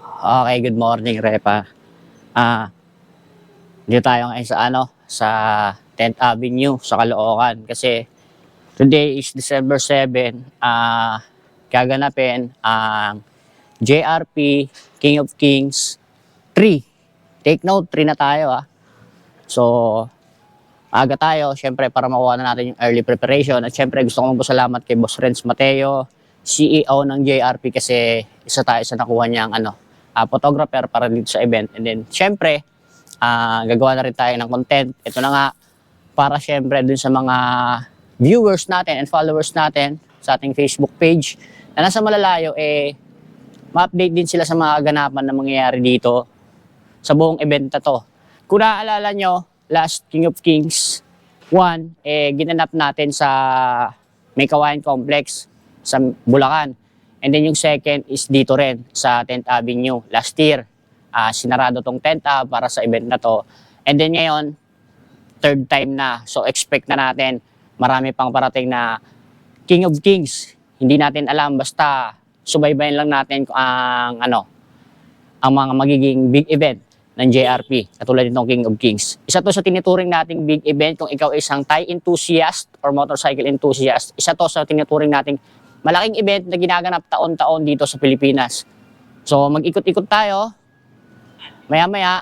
Okay, good morning, Repa. Dito tayo ngayon sa sa 10th Avenue sa Caloocan kasi today is December 7, gaganapin ang JRP King of Kings 3. Take note, 3 na tayo So, aga tayo, syempre para makuha na natin yung early preparation. At syempre gusto kong magpasalamat kay Boss Renz Mateo, CEO ng JRP kasi isa tayo sa nakuha niyang photographer para dito sa event. And then syempre, gagawa na rin tayo ng content. Ito na nga, para syempre dun sa mga viewers natin and followers natin sa ating Facebook page na nasa malalayo, ma-update din sila sa mga ganapan na mangyayari dito sa buong event na to. Kung naaalala nyo, last King of Kings 1, ginanap natin sa May Kawayan Complex sa Bulacan. And then yung second is dito rin sa 10th Avenue last year. Sinarado tong 10th Ave para sa event na to. And then ngayon, third time na. So expect na natin marami pang parating na King of Kings. Hindi natin alam, basta subaybayan lang natin ang ang mga magiging big event ng JRP, katulad nitong King of Kings. Isa to sa tinuturing nating big event kung ikaw isang Thai enthusiast or motorcycle enthusiast. Isa to sa tinuturing nating malaking event na ginaganap taon-taon dito sa Pilipinas. So mag-ikot-ikot tayo. Maya-maya,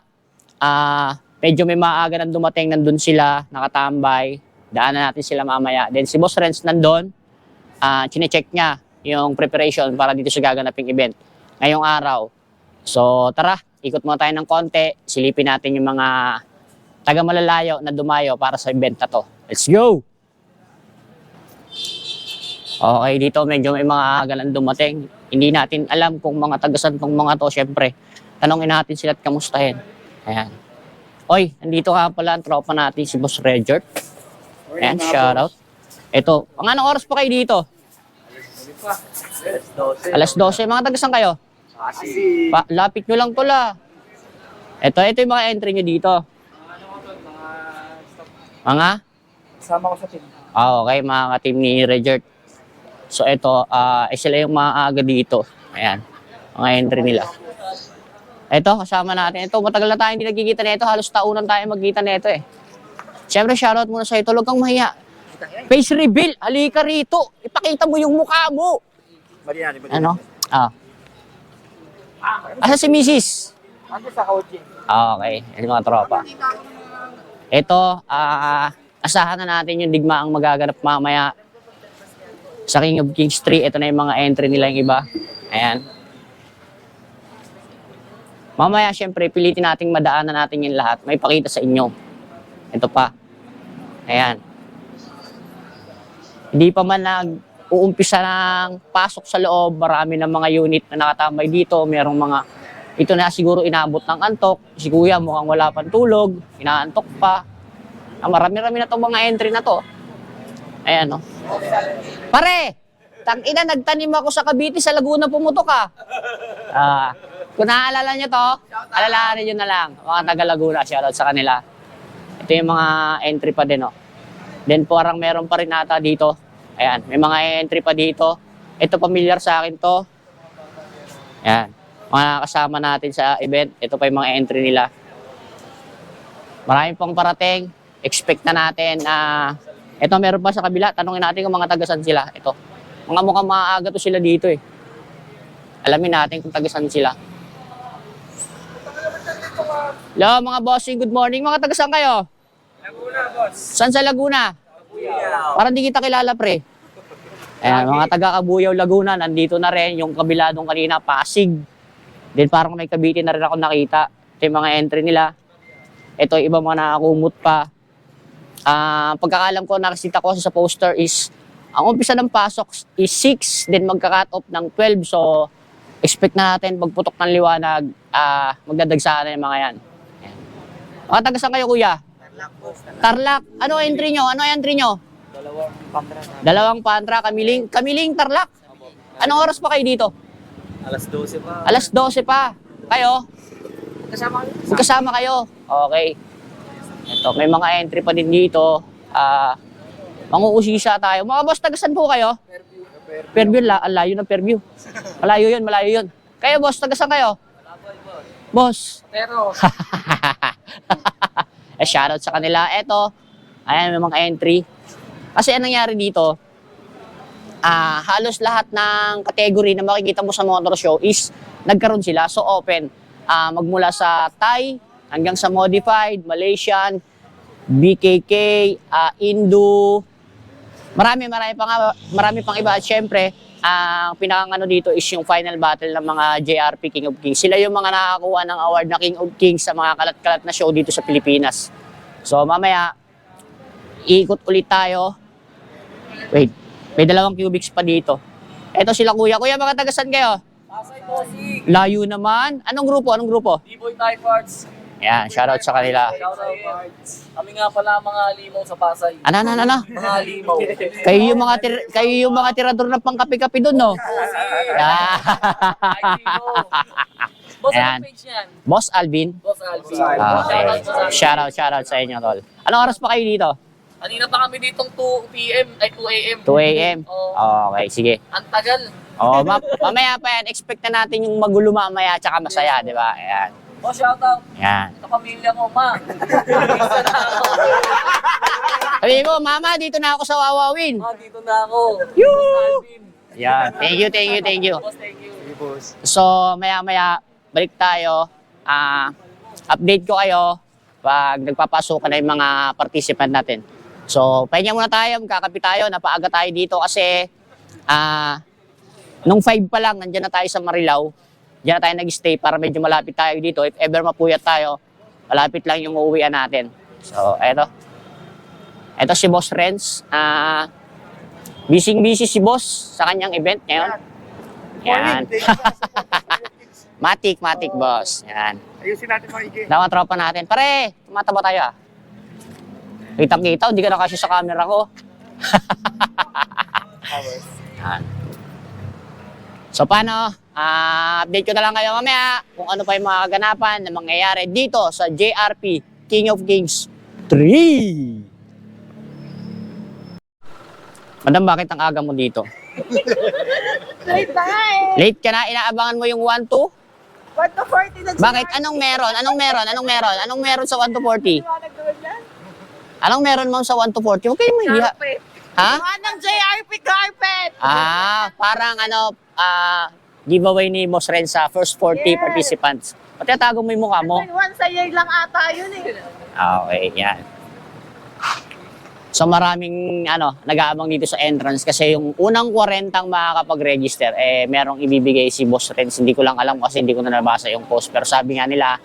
medyo may maaga nang dumating, nandun sila, nakatambay. Daanan natin sila mamaya. Then si Boss Renz nandun, chine-check niya yung preparation para dito sa gaganaping event ngayong araw. So tara, ikot muna tayo ng konti, silipin natin yung mga taga-malalayo na dumayo para sa event na to. Let's go! Okay, dito medyo may mga galang dumating. Hindi natin alam kung mga tagasan tong mga to. Syempre, tanongin natin sila at kamustahin. Ayan. Oy, nandito ka pala ang tropa natin, si Boss Regert. Ayan, shoutout. Ito, anong oras pa kayo dito? Alas 12. Mga tagasan kayo? Lapit nyo lang pala. Ito yung mga entry nyo dito. Mga? Kasama ko sa team. Okay, mga ka-team ni Regert. So ito, sila yung maaga dito. Ayan, mga entry nila. Ito, kasama natin. Ito, matagal na tayo hindi nagkikita nito. Halos taunan tayo magkita nito Siyempre, shoutout muna sa ito. Huwag kang mahiya. Face reveal, halika rito. Ipakita mo yung mukha mo. Ano? Asa si Mrs.? Ando sa coaching. Okay, yung mga tropa. Ito, asahan na natin yung digmaang magaganap mamaya sa King of Kings 3. Ito na yung mga entry nila yung iba. Ayan. Mamaya, syempre, pilitin nating madaanan natin yung lahat. May pakita sa inyo. Ito pa. Ayan. Hindi pa man nag-uumpisa ng pasok sa loob. Marami ng mga unit na nakatambay dito. Merong mga, ito na siguro inabot ng antok. Si Kuya mukhang wala pang tulog. Inaantok pa. Marami-rami na itong mga entry na to. Ayan, no? Pare! Tang-ina, nagtanim ako sa Cavite, sa Laguna pumutok ka. Kung naaalala nyo to, alalahanin nyo na lang. Mga taga-Laguna, shoutout sa kanila. Ito yung mga entry pa din, Then parang meron pa rin ata dito. Ayan, may mga entry pa dito. Ito, familiar sa akin to. Ayan, mga kasama natin sa event. Ito pa yung mga entry nila. Maraming pang parating. Expect na natin ito meron pa sa kabila. Tanungin natin kung mga tagasan sila. Ito, mga mukhang maaga to sila dito Alamin natin kung tagasan sila. Hello mga bossing, good morning. Mga tagasan kayo? Laguna, boss. Saan sa Laguna? Kabuyaw. Parang di kita kilala, pre. Ayan, mga taga-Kabuyaw, Laguna, nandito na rin. Yung kabila nung kanina, Pasig. Then parang may Cavite na rin ako nakita. Ito yung mga entry nila. Ito yung iba mga nakakumot pa. Pagkakalam ko, nakasita ko sa poster is, ang umpisa ng pasok is 6, then magka-cut off ng 12. So, expect na natin pagputok ng liwanag, magdadagsaan na yung mga yan. Ayan. Mga taga-saan kayo, kuya? Tarlac, boss. Tarlac. Ano entry nyo? Ano entry nyo? Dalawang pantra. 2 pantra, Kamiling, Tarlac. Anong oras pa kayo dito? Alas 12 pa. Alas 12 pa. Kayo? Kasama kayo? Magkasama kayo. Okay. Ito, may mga entry pa din dito. Manguusisa tayo. Mga boss, tagasan po kayo? Fairview. Ang layo ng Fairview. Malayo yun. Kayo boss, tagasan kayo? Boss. Pero, Shoutout sa kanila. Eto, ayan, may mga entry. Kasi anong nangyari dito, halos lahat ng category na makikita mo sa motor show is nagkaroon sila. So open. Magmula sa Thai hanggang sa modified, Malaysian, BKK, Indo, marami pang iba. At syempre, ang pinakangano dito is yung final battle ng mga JRP King of Kings. Sila yung mga nakakuha ng award na King of Kings sa mga kalat-kalat na show dito sa Pilipinas. So mamaya, iikot ulit tayo. Wait, may 2 cubics pa dito. Eto sila kuya. Kuya, mga tagasan kayo? Pasay Bossing, Layo naman. Anong grupo? Anong grupo? D-Boy Type Arts. Yan, shoutout sa kanila. Shoutout Arts. Kami nga pala mga limaw sa Pasay. Ano? Mga limaw. Kayo yung mga tirador na pangkapi-kapi doon, no? Yeah. Ay, limaw. Boss, Ayan. anong page yan? Boss Alvin. Boss Alvin. Okay. Shoutout sa inyo, tol. Anong oras pa kayo dito? Kanina pa kami ditong 2 p.m. ay 2 a.m. 2 a.m. Oo. Okay, sige. Ang tagal. Mamaya pa yan. Expect na natin yung magulo mamaya tsaka masaya, di ba? Ayan. Oh, shoutout Ayan. sa pamilya mo, ma. Sabi mo, mama, dito na ako sa Wawawin. Ma, dito na ako. Yoo! Boss Alvin. Ayan. Thank you. Boss, thank you. So, maya-maya, balik tayo. Update ko kayo pag nagpapasok na yung mga participant natin. So, pahinga muna tayo, magkakapi tayo, napaaga tayo dito kasi nung 5 pa lang, nandyan na tayo sa Marilao. Diyan na tayo nag-stay para medyo malapit tayo dito. If ever mapuyat tayo, malapit lang yung uuwian natin. So, eto. Eto si Boss Renz. Busy si Boss sa kanyang event ngayon. Yan. Matik, boss. Yan. Ayusin natin mga igi. Dawa tropa natin. Pare, tumataba tayo ah. Kitang-kita, hindi ka nakasya sa camera ko. Yan. So paano? Update ko na lang kayo mamaya kung ano pa yung mga kaganapan na mangyayari dito sa JRP King of Kings 3. Madam, bakit ang aga mo dito? Late na nga eh. Late ka na? Inaabangan mo yung 1 to? 1 to 40 na Bakit? Anong meron? Anong meron sa 1 to 40? Anong meron mo sa 1 to 40? Huwag kayong mahiya. Carpet. Ha? Gawa ng JRP carpet. Parang giveaway ni Boss Ren sa first 40 Yes. participants. Patatago mo yung mukha mo. Once a year lang ata yun eh. Okay, yan. So maraming nag-aabang dito sa entrance kasi yung unang 40 makakapag-register, merong ibibigay si Boss Renz. Hindi ko lang alam kasi hindi ko na nabasa yung post. Pero sabi nga nila,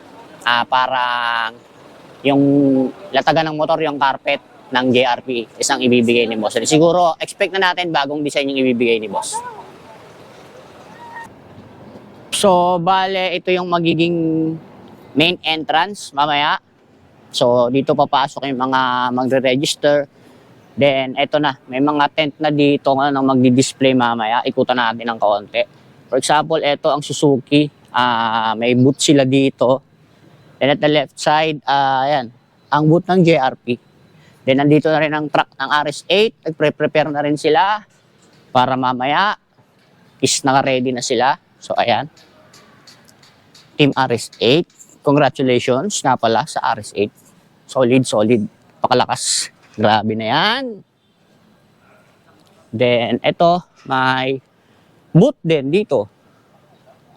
parang yung latagan ng motor, yung carpet ng JRP, isang ibibigay ni Boss Renz. Siguro, expect na natin bagong design yung ibibigay ni Boss. So, bale, ito yung magiging main entrance mamaya. So, dito papasok yung mga magre-register. Then, eto na. May mga tent na dito na magdi-display mamaya. Ikutan natin ng kaunti. For example, eto ang Suzuki. May booth sila dito. Then, at the left side, ayan, ang booth ng JRP. Then, nandito na rin ang truck ng RS8. Nagpre-prepare na rin sila para mamaya is naka-ready na sila. So, ayan. Team RS8. Congratulations nga pala sa RS8. Solid. Pakalakas. Grabe na yan. Then, eto, may booth din dito.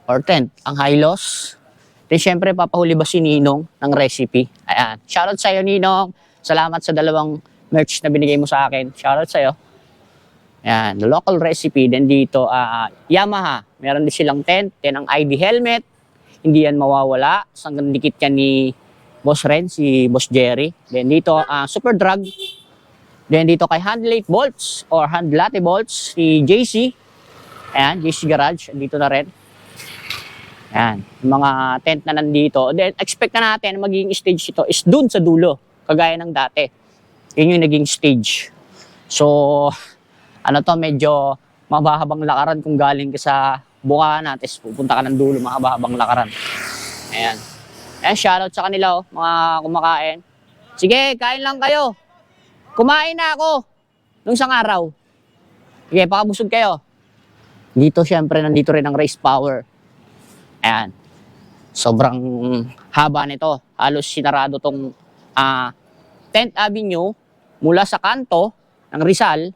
Or tent. Ang high-loss. Then, syempre, papahuli ba si Ninong ng recipe? Ayan. Shoutout sa'yo, Ninong. Salamat sa 2 merch na binigay mo sa akin. Shoutout sa'yo. Ayan. The local recipe. Then, dito, Yamaha. Meron din silang tent. Then, ang ID helmet. Hindi yan mawawala. Hanggang dikit yan ni Boss Ren, si Boss Jerry. Then dito, Super Drug. Then dito kay Handlate Bolts or Handlate Bolts, si JC. Ayan, JC Garage. Dito na rin. Ayan, yung mga tent na nandito. Then expect na natin magiging stage ito is dun sa dulo. Kagaya ng dati. Yun yung naging stage. So, medyo mabahabang lakaran kung galing ka sa Bukana, tapos pupunta ka ng dulo, mahabang lakaran. Ayan. Ayan, shoutout sa kanila, mga kumakain. Sige, kain lang kayo. Kumain na ako nung isang araw. Sige, pakabusog kayo. Dito, syempre, nandito rin ang race power. Ayan. Sobrang haba nito. Halos sinarado tong 10th Avenue mula sa kanto ng Rizal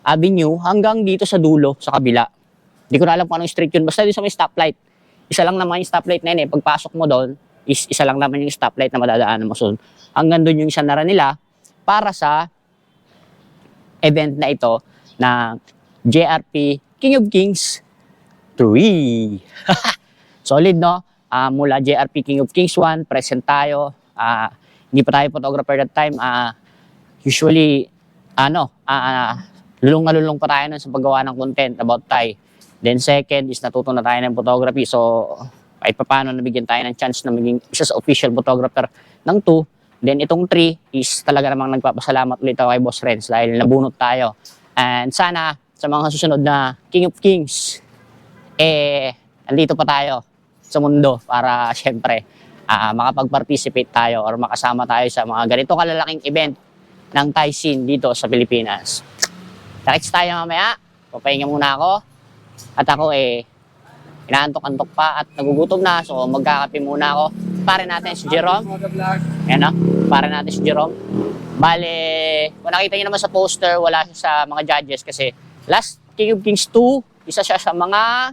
Avenue hanggang dito sa dulo, sa kabila. Hindi ko na alam kung anong street yun. Basta dito sa may stoplight. Isa lang naman yung stoplight na yun eh. Pagpasok mo doon, isa lang naman yung stoplight na madadaanan mo. So, hanggang doon yung isanara nila para sa event na ito na JRP King of Kings 3. Solid, no? Mula JRP King of Kings 1, present tayo. Hindi pa tayo photographer that time. Usually, lulong na lulong pa tayo nun sa paggawa ng content about Thai. Then second is natuto na tayo ng photography. So, kahit pa paano nabigyan tayo ng chance na maging isa sa official photographer ng 2. Then itong 3 is talaga namang nagpapasalamat ulit ako kay Boss Renz dahil nabunot tayo. And sana sa mga susunod na King of Kings, andito pa tayo sa mundo para syempre makapag-participate tayo or makasama tayo sa mga ganito kalalaking event ng Thai scene dito sa Pilipinas. Nakits tayo mamaya. Papahinga muna ako. At ako inaantok-antok pa at nagugutom na. So magkakape muna ako. Pare natin si Jerome. Ayan o. Pare natin si Jerome. Bale, kung nakita nyo naman sa poster, wala siya sa mga judges kasi last King of Kings 2, isa siya sa mga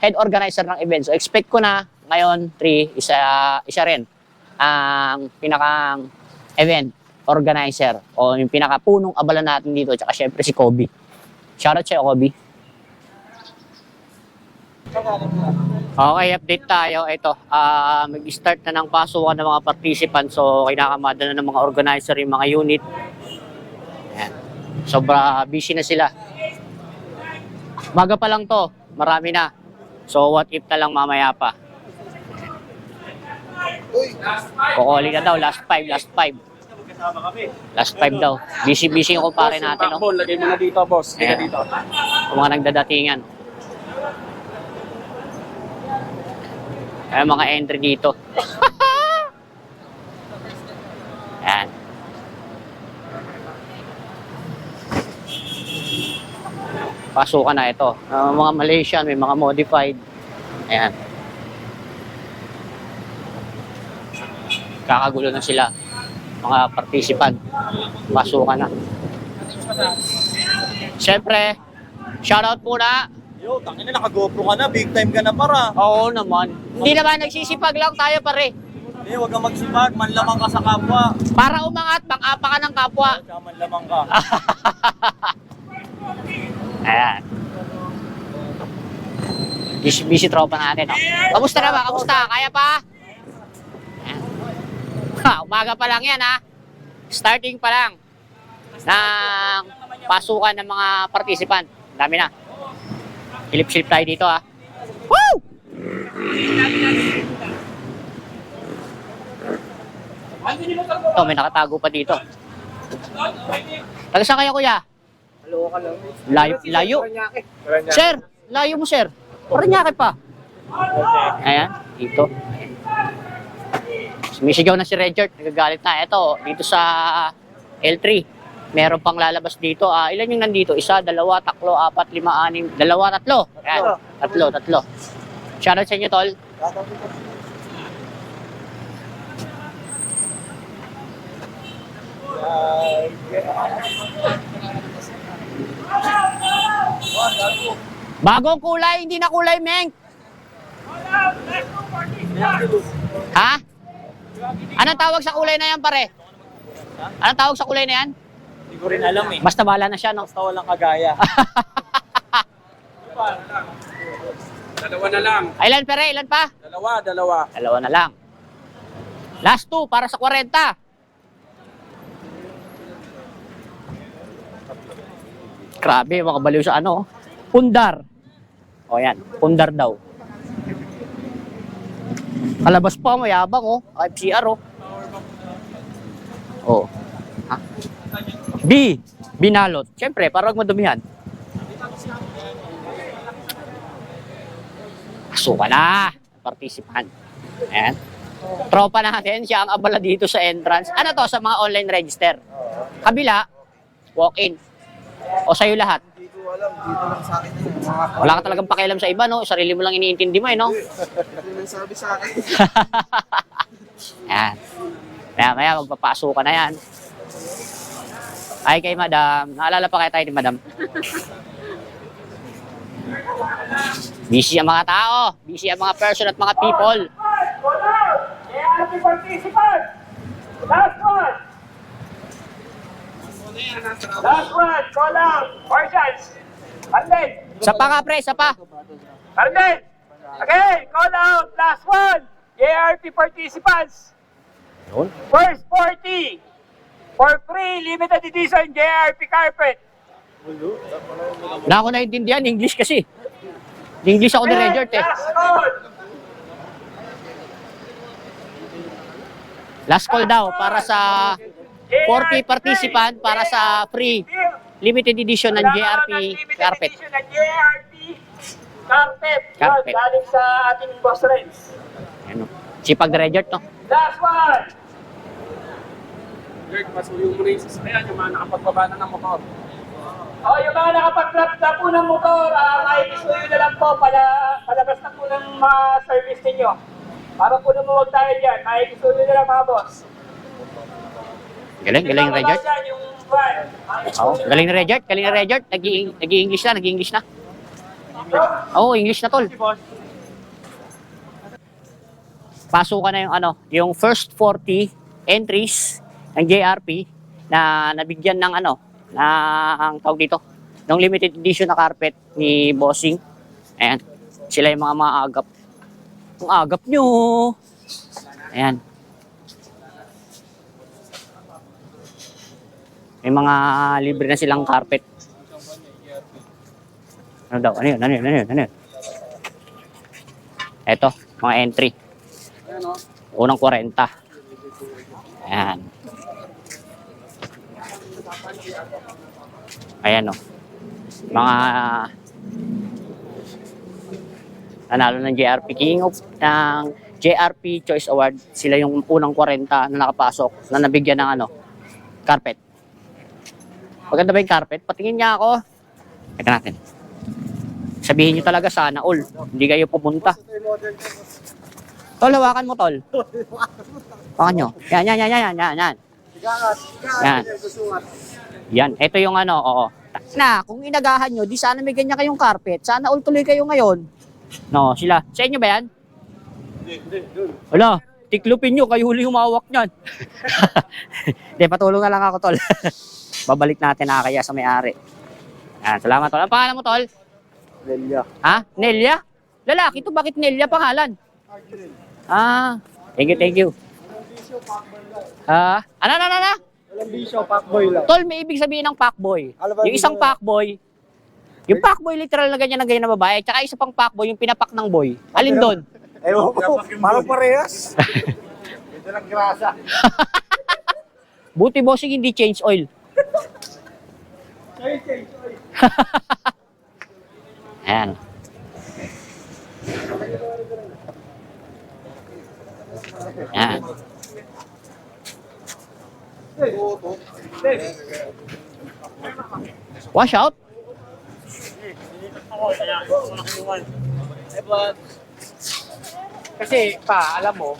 head organizer ng event. So expect ko na ngayon 3, isa rin ang pinakang event organizer o yung pinakapunong abala natin dito. Tsaka syempre si Kobe. Shoutout sa'yo, Kobe. Okay, update tayo. Ito, mag-start na ng pasukan ng mga participants. So, kinakamada na ng mga organizer yung mga unit. Ayan. Sobra busy na sila. Maga pa lang to, marami na. So, what if na lang mamaya pa. Kukuli na daw, last 5. Last 5 daw. Busy yung kumpare natin. No? Lagay mo na dito, boss. Lagay dito. Yung mga nagdadatingan. Ay, mga entry dito. Ayan. Pasukan na ito. Mga Malaysian, may mga modified. Ayan. Kakagulo na sila. Mga participant. Pasukan na. Siyempre, shoutout muna. Yo, tangin na, naka-GoPro ka na, big time ka na para. Oo naman. Hindi naman, nagsisipag lang tayo pare. Hindi, huwag kang magsipag, manlamang ka sa kapwa. Para umangat, pang-apa ka ng kapwa. Kaya manlamang ka. Ayan. Busy tropa natin. Oh. Kamusta na ba? Kamusta? Kaya pa? Ayan. Umaga pa lang yan ha. Starting pa lang ng pasukan ng mga participant. Dami na. Silip-silip tayo dito ha. Woo! Ito, may nakatago pa dito. Taga saan kaya kuya? Layo. Sir, layo mo sir. Paranaque pa. Ayan, dito. Sumisigaw na si Richard, nagagalit na. Ito, dito sa L3. Meron pang lalabas dito. Ilan yung nandito? 1, 2, 3, 4, 5, 6. 2, 3. Ayan, tatlo. Shoutout sa inyo, tol. Bagong kulay, hindi na kulay, Meng. Ha? Anong tawag sa kulay na yan, pare? Anong tawag sa kulay na yan? Hindi ko rin alam eh. Basta bahala na siya, no? Basta walang kagaya. Dalawa na lang. Ilan, pare? Ilan pa? Dalawa. Dalawa na lang. Last 2 para sa 40. Grabe, makabaliw sa ano. Pundar. O yan, pundar daw. Kalabas pa, mayabang oh. FCR oh. Oh. Ha? Binalot. Siyempre, para huwag madumihan. Pasukan na. Participant. Ayan. Tropa natin, siya ang abala dito sa entrance. Ano to, sa mga online register? Kabila, walk-in. O sa'yo lahat? Hindi ko alam, dito lang sa akin. Wala ka talagang pakialam sa iba, no? Sarili mo lang iniintindi mo, no? Sabi sa akin. Yan. Maya, magpapasok ka na yan. Ay, kay madam. Naalala pa kaya tayo ni madam? Busy ang mga tao. Busy ang mga person at mga people. JRP participant. Last one. Last one. Call out. Marshals. Arden. Isa pa nga, pre. Isa pa. Arden. Again. Call out. Last one. JRP participants. First 40. For free, limited edition JRP carpet. Na ako naintindihan. English kasi. English ako ni Redjort, eh. Last call. Last call daw para sa 40 participant para sa free limited edition ng JRP carpet. Limited edition ng JRP carpet. Carpet. Yun, galing sa ating boss Renz. Ano? Sipag ni Redjort, no? Last one. Greg, pasuyo mo na yung sasakyan, yung mga nakapagbaba na ng motor. Yung mga nakapag-drop na po ng motor, makikisuyo na lang po palabas na po ng mga service ninyo. Para po lumuwag tayo dyan, makikisuyo na lang mga boss. Galing ni Redjort. Dyan, yung van. Oh, galing ni Redjort, Nag-i-English na. Oo, English na, tol. Pasukan na yung yung first 40 entries ng JRP na nabigyan ng ang tawag dito, ng limited edition na carpet ni Bossing. Ayan, sila yung mga agap. Ang agap nyo. Ayan. May mga libre na silang carpet. Ano daw? Ano yun? Eto, mga entry. Unang 40. Ayan. Ayan, o. Mga nanalo ng JRP King of ng JRP Choice Award. Sila yung unang 40 na nakapasok na nabigyan ng carpet. Maganda ba yung carpet? Patingin niya ako. Teka natin. Sabihin niyo talaga sana all. Hindi kayo pupunta. Tol, hawakan mo, tol. Hawakan nyo. Yan. Yan. Yan. Ito yung oo. Na, kung inagahan nyo, di sana may ganyan kayong carpet. Sana all tuloy kayo ngayon. No, sila. Sa inyo ba yan? Wala. Tiklupin nyo, kayo huli humawak niyan. Hindi, patulong na lang ako, tol. Babalik natin na kaya sa may-ari. Yan, salamat, tol. Ang pangalan mo, tol? Nelia. Ha? Nelia? Lalaki to, bakit Nelia pangalan? Thank you. Ano? Walang bisyo, fuckboy lang. Tol, may ibig sabihin ng fuckboy. Yung isang fuckboy, yung fuckboy literal na ganyan na babae, tsaka isa pang fuckboy, yung pinapak ng boy. Alin doon? Ewan ko, parang parehas. Ito lang grasa. Buti bossing hindi change oil. Ayan. Ayan. Wash out? Kasi pa, alam mo,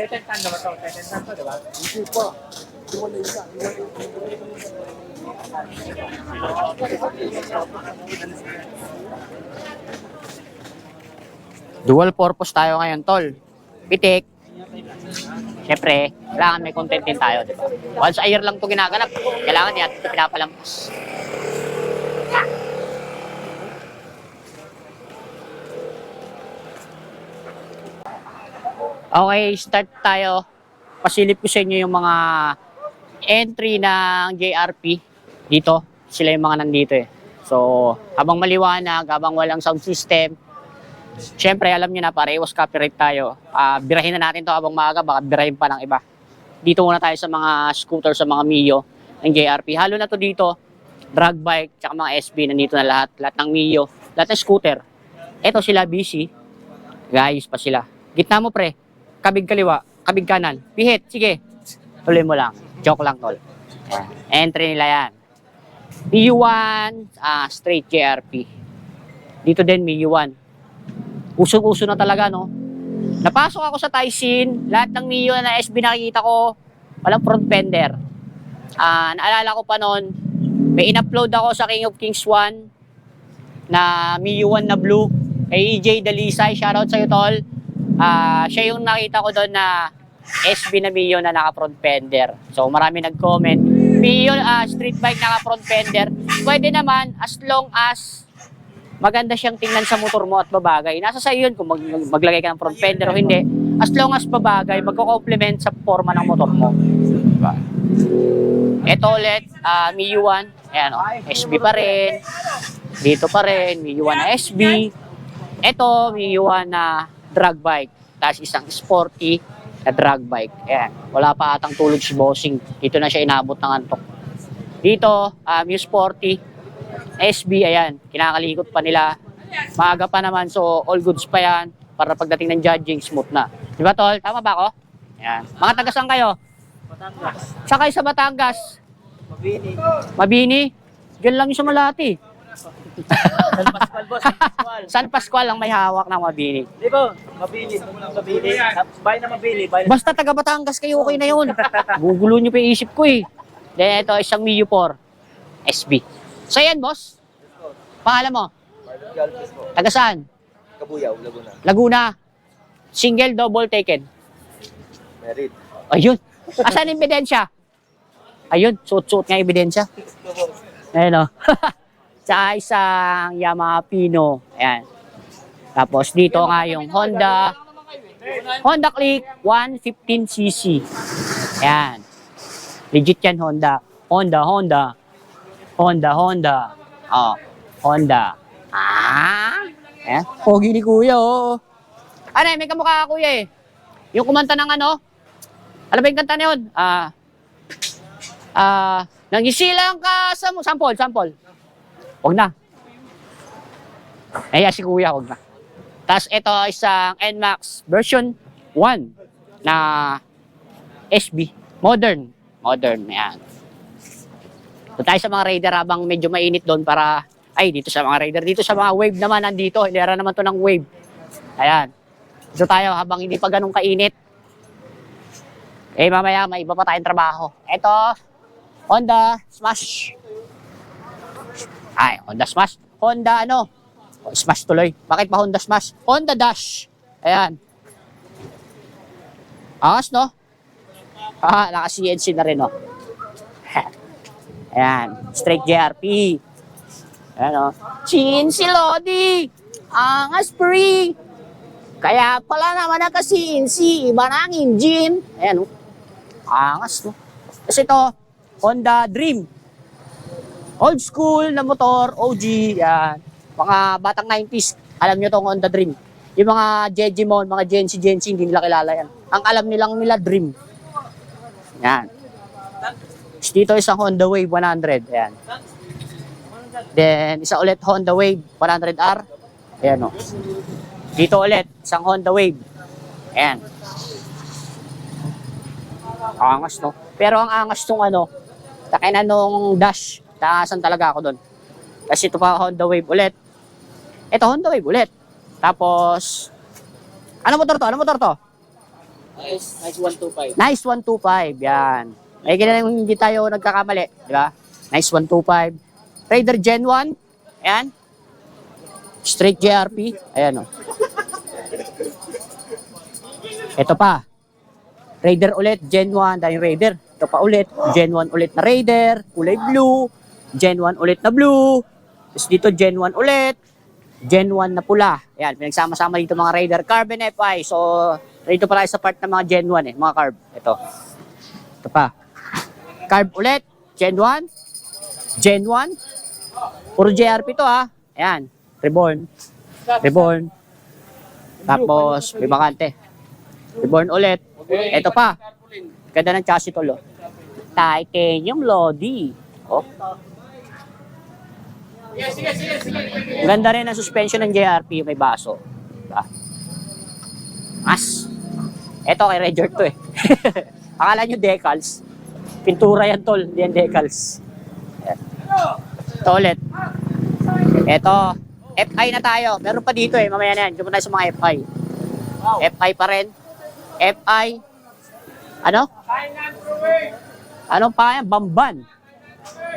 tetentan naman ito. Tetentan to, di ba? Hindi pa. Dual purpose tayo ngayon, tol. Pitik. Siyempre, kailangan may content din tayo, di ba? Once a year lang ito ginaganap. Kailangan yan, ito pinapalampas. Okay, start tayo. Pasilip ko sa inyo yung mga entry ng JRP dito. Sila yung mga nandito eh. So, habang maliwanag, habang walang sound system, siyempre, alam nyo na, para iwas copyright tayo. Birahin na natin to habang maaga, baka birahin pa ng iba. Dito muna tayo sa mga scooter, sa mga Mio ng JRP. Halo na to dito, drag bike, tsaka mga SB, nandito na lahat. Lahat ng Mio, lahat ng scooter. Eto sila, busy. Guys, pa sila. Gitna mo, pre. Kabig kaliwa, kabig kanan. Pihit, sige. Tuloy mo lang. Joke lang, tol. Entry nila yan. PU1, straight JRP. Dito din, Mio 1. Usong-uso na talaga, no? Napasok ako sa Tyson, lahat ng Mio na SB nakikita ko, walang front fender. Naalala ko pa noon, may in-upload ako sa King of Kings 1 na Mio 1 na blue, kay EJ Dalisay, shoutout sa'yo tol. Siya yung nakita ko doon na SB na Mio na naka-front fender. So marami nag-comment, Mio street bike naka-front fender, pwede naman as long as maganda siyang tingnan sa motor mo at babagay. Nasa sa'yo yun kung maglagay ka ng front fender o hindi. As long as babagay, magko-complement sa forma ng motor mo. Diba? Ito ulit, Mio 1. Ayan o, SB pa rin. Dito pa rin, Mio 1 na SB. Ito, Mio 1 na drag bike. Tapos isang sporty na drag bike. Ayan, wala pa atang tulog si Bossing. Dito na siya inabot ng antok. Dito, Mio Sporty. SB, ayan, kinakalikot pa nila. Maaga pa naman, so all goods pa yan. Para pagdating ng judging, smooth na. Di ba, tol? Tama ba ako? Ayan. Mga taga-saan kayo? Batangas. Saan kayo sa Batangas? Mabini. Mabini? Diyan lang yung sa Malati. San Pascual, boss. San Pascual. San Pascual ang may hawak ng Mabini. Di ba? Mabini. Mabini. Bahay na Mabini. Bahay na. Basta taga Batangas kayo, okay na yun. Gugulo nyo pa yung isip ko eh. Then ito, isang Mio 4 SB. So yan, boss. Pangalan mo? Taga saan? Kabuyaw, Laguna. Laguna. Single, double, taken. Merit. Ayun. Asan yung ebidensya? Ayun, suot-suot nga yung ebidensya. Ayun o. Tsaka isang Yamaha Pino. Ayan. Tapos dito nga yung Honda Click 115cc. Ayan. Legit yan, Honda. Honda. Oh, Honda. Ayan. Pogi ni kuya, oh. Ano, may kamukha ka, kuya eh. Yung kumanta ng ano? Ano ba yung kanta na yun? Nangisilang ka sa... Sample. Huwag na. Si kuya, huwag na. Tapos ito isang NMAX version 1 na SB. Modern. Yan. So tayo sa mga Raider habang medyo mainit doon para... dito sa mga Raider. Dito sa mga Wave naman, nandito. Hilera naman to ng Wave. Ayan. Dito tayo habang hindi pa ganun kainit. Mamaya may iba pa tayong trabaho. Ito, Honda Smash. Honda Smash. Honda Smash tuloy. Bakit pa Honda Smash? Honda Dash. Ayan. Angas, no? Naka-CNC na rin, no? Ayan. Straight JRP. Ayan, no? CNC Lodi. Angas free. Kaya pala naman naka-CNC. Iba na ang engine. Ayan, no? Angas, no? Kasi ito, Honda Dream. Old school na motor, OG, yan. Mga batang 90s, alam nyo tong Honda Dream. Yung mga Jejimon, mga Gen Z, hindi nila kilala yan. Ang alam nilang nila Dream. Yan. Dito isang Honda Wave 100, yan. Then, isa ulit Honda Wave 100R. Ayan, o. Dito ulit, isang Honda Wave. Ayan. Angas, no? Pero ang angas nung takin nung Dash. Taasan talaga ako doon. Kasi ito pa Honda Wave ulit. Ito Honda Wave ulit. Tapos, ano motor to? Nice 125. Nice 125, yan. May ganun hindi tayo nagkakamali, di ba? Nice 125. Raider Gen 1, ayan. Straight JRP, ayan o. Ito pa. Raider ulit, Gen 1, dahil Raider. Ito pa ulit, Gen 1 ulit na Raider, kulay blue. Gen 1 ulit na blue. Tapos dito Gen 1 ulit. Gen 1 na pula. Ayan, pinagsama-sama dito mga Raider. Carbon FI. So, dito pala sa part ng mga Gen 1 mga carb. Ito pa. Carb ulit. Gen 1. Gen 1. Puro JRP to Ayan. Reborn. Tapos, may bakante. Reborn ulit. Ito pa. Ganda ng chassis tolo. Titanium Lodi. Oh. Ganda rin ang suspension ng JRP, may baso. Diba? Eto kay Redjord to Akala nyo decals. Pintura yan tol, hindi yan decals. Ayan. Ito ulit. Ito, FI na tayo. Meron pa dito eh. Mamaya na yan. Doon tayo sa mga FI. FI pa rin. FI. Ano? Ano pa yan? Bamban.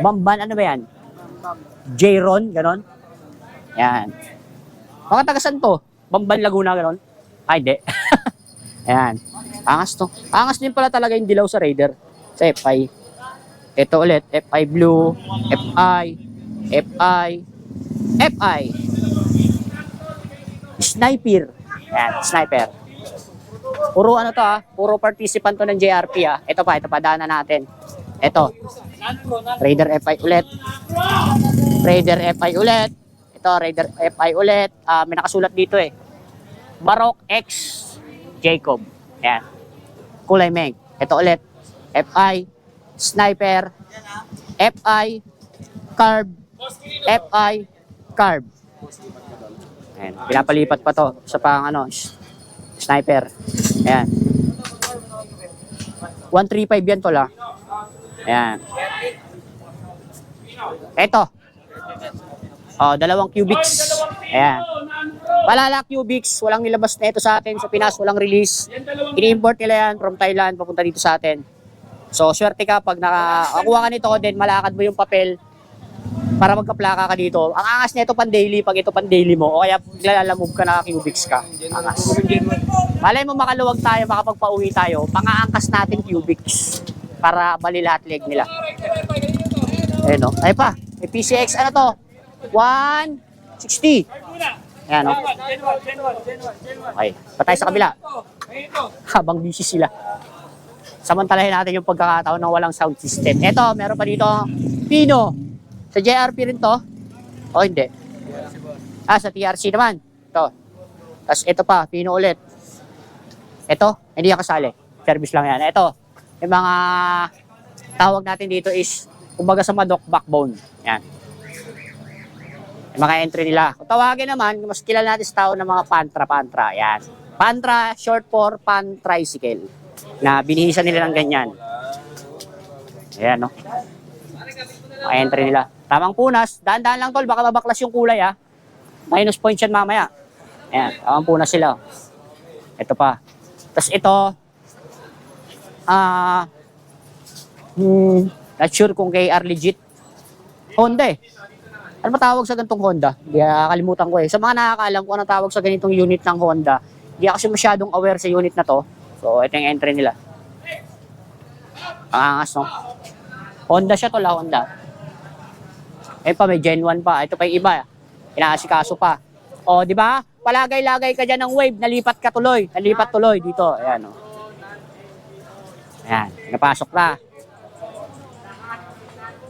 Bamban, ano ba yan? J-Ron, ganon. Yan. Mga tagasan to. Bamban Laguna, ganon. Ay, hindi. Ayan. Angas to. Angas din pala talaga yung dilaw sa Raider. Sa FI. Ito ulit. FI Blue. FI. FI. FI. Sniper. Ayan, sniper. Puro ano to puro participant to ng JRP Ito pa, daanan natin. Ito. Raider FI ulit. Raider FI ulit. Ito, Raider FI ulit. May nakasulat dito eh. Baroque X Jacob. Ayan. Kulay Meg. Ito ulit. FI. Sniper. FI. Carb. FI. Carb. Ayan. Pinapalipat pa to sa pang ano, sniper. Ayan. 135 yan to la. Ayan. Ito. Oh, 2 cubics. Ayan. Palala cubics, walang nilabas na ito sa atin sa Pinas, walang release. Ini-import nila yan from Thailand papunta dito sa atin. So, swerte ka pag nakakuha ka nito, then malakad mo yung papel para magkaplaka ka dito. Ang angas nito pan daily, pag ito pan daily mo, o kaya lalamove ka na cubics ka. Angas. Malay mo makaluwag tayo, makapagpauwi tayo, pangaangkas natin cubics para bali lahat leg nila. Ayun o. Ay pa, may PCX, ano to? 160. Ayan o. Okay, patay sa kabila. Habang busy sila. Samantalahin natin yung pagkakataon ng walang sound system. Ito, meron pa dito, Pino. Sa JRP rin to? O hindi? Sa TRC naman. Ito. Tapos ito pa, Pino ulit. Ito, hindi yan kasali. Service lang yan. Ito, yung mga tawag natin dito is, kumbaga sa Madok, backbone. Yan. Yung mga entry nila. Kung tawagin naman, mas kilala natin sa tao ng mga Pantra. Yan. Pantra, short for Pan Tricycle. Na binihisan nila ng ganyan. Ayan, no? Mga entry nila. Tamang punas. Daan-daan lang tol, baka mabaklas yung kulay Minus point yan mamaya. Ayan, tamang punas sila. Ito pa. Tapos ito, not sure kung KR legit. Honda eh. Ano ba tawag sa ganitong Honda? Hindi, kalimutan ko eh. Sa mga nakakaalam kung ano tawag sa ganitong unit ng Honda, hindi ako kasi masyadong aware sa unit na to. So, ito yung entry nila. Ang angas, no? Honda siya to, Honda. Eh pa, may Gen 1 pa. Ito pa yung iba. Inaasikaso pa. O, di ba? Palagay-lagay ka dyan ng wave. Nalipat ka tuloy. Nalipat tuloy dito. Ayan, o. Ayan. Napasok na.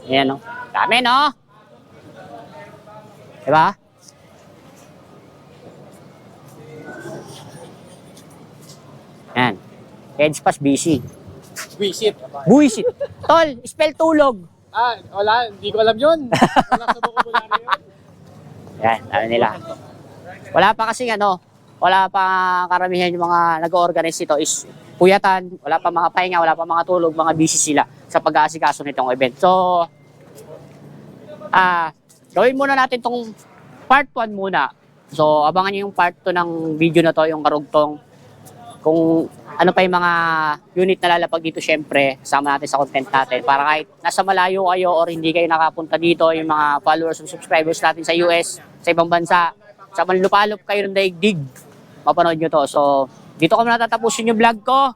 Ayan, o. Dami, no? Di ba? Ayan. Edge pass, busy. Visit. Buisit. Tol, spell tulog. Wala. Hindi ko alam yun. Wala sa vocabulary yun. Yan, ano nila. Wala pa kasi wala pa karamihan yung mga nag-organize ito is puyatan, wala pa mga pahinga, wala pa mga tulog, mga busy sila sa pag-aasikaso nitong event. So, gawin muna natin tong part 1 muna. So, abangan nyo yung part 2 ng video na to, yung karugtong. Kung ano pa yung mga unit na lalapag dito, syempre, sama natin sa content natin. Para kahit nasa malayo kayo or hindi kayo nakapunta dito, yung mga followers and subscribers natin sa US, sa ibang bansa, sa manlupalop kayo ng daigdig, mapanood nyo to. So, dito ko muna tatapusin yung vlog ko.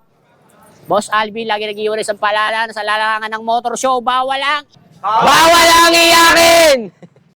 Boss Alvin, lagi nag-iwalis ang paalala sa larangan ng motor show, bawal ang iyakin!